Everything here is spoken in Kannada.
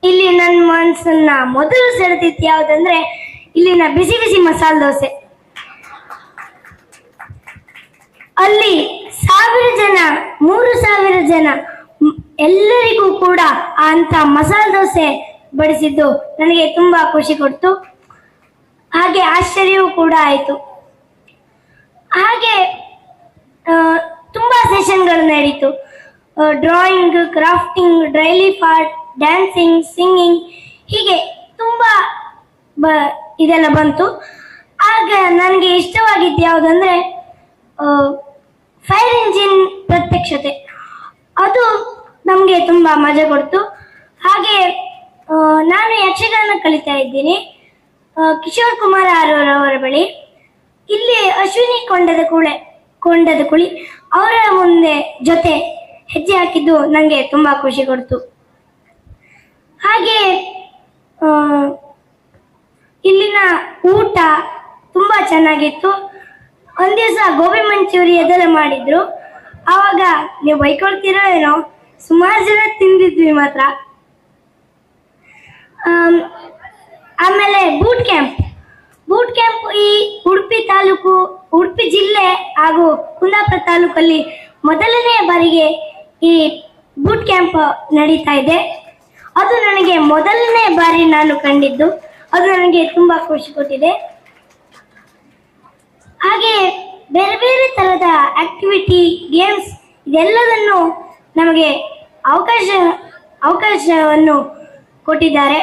ಇಲ್ಲಿ ನನ್ನ ಮನಸ್ಸನ್ನ ಮೊದಲು ಸೆಳೆದಿತ್ತು ಯಾವುದಂದ್ರೆ ಇಲ್ಲಿನ ಬಿಸಿ ಬಿಸಿ ಮಸಾಲೆ ದೋಸೆ. ಅಲ್ಲಿ 1000 ಜನ 3000 ಜನ ಎಲ್ಲರಿಗೂ ಕೂಡ ಅಂತ ಮಸಾಲೆ ದೋಸೆ ಬಡಿಸಿದ್ದು ನನಗೆ ತುಂಬಾ ಖುಷಿ ಕೊಡ್ತು. ಹಾಗೆ ಆಶ್ಚರ್ಯವೂ ಕೂಡ ಆಯಿತು. ಹಾಗೆ ತುಂಬಾ ಸೆಷನ್ಗಳು ನಡೀತು. Drawing, crafting, daily art, dancing, singing, ಹೀಗೆ ತುಂಬಾ ಇದೆಲ್ಲ ಬಂತು. ಆಗ ನನಗೆ ಇಷ್ಟವಾಗಿದ್ದು ಯಾವುದಂದ್ರೆ ಫೈರ್ ಇಂಜಿನ್ ಪ್ರತ್ಯಕ್ಷತೆ. ಅದು ನಮಗೆ ತುಂಬಾ ಮಜಾ ಕೊಡ್ತು. ಹಾಗೆ ನಾನು ಯಕ್ಷಗಾನ ಕಲಿತಾ ಇದ್ದೀನಿ ಕಿಶೋರ್ ಕುಮಾರ್ ಅವರ ಬಳಿ. ಇಲ್ಲಿ ಅಶ್ವಿನಿ ಕೊಂಡದ ಕುಳಿ ಅವರ ಮುಂದೆ ಜೊತೆ ಹೆಜ್ಜೆ ಹಾಕಿದ್ದು ನನಗೆ ತುಂಬಾ ಖುಷಿ ಕೊಡ್ತು. ಹಾಗೆ ಇಲ್ಲಿನ ಊಟ ತುಂಬಾ ಚೆನ್ನಾಗಿತ್ತು. ಒಂದ್ ದಿವಸ ಗೋಬಿ ಮಂಚೂರಿ ಅದೆಲ್ಲ ಮಾಡಿದ್ರು. ಆವಾಗ ನೀವು ಬೈಕೊಳ್ತೀರೋ ಏನೋ, ಸುಮಾರು ಜನ ತಿಂದಿದ್ವಿ ಮಾತ್ರ. ಆಮೇಲೆ ಬೂಟ್ ಕ್ಯಾಂಪ್ ಈ ಉಡುಪಿ ಜಿಲ್ಲೆ ಹಾಗೂ ಕುಂದಾಪುರ ತಾಲೂಕಲ್ಲಿ ಮೊದಲನೇ ಬಾರಿಗೆ ಈ ಬೂಟ್ ಕ್ಯಾಂಪ್ ನಡೀತಾ ಇದೆ. ಅದು ನನಗೆ ಮೊದಲನೇ ಬಾರಿ ನಾನು ಕಂಡಿದ್ದು. ಅದು ನನಗೆ ತುಂಬಾ ಖುಷಿ ಕೊಟ್ಟಿದೆ. ಹಾಗೆ ಬೇರೆ ಬೇರೆ ತರದ ಆಕ್ಟಿವಿಟಿ, ಗೇಮ್ಸ್ ಇದೆಲ್ಲದನ್ನು ನಮಗೆ ಅವಕಾಶವನ್ನು ಕೊಟ್ಟಿದ್ದಾರೆ.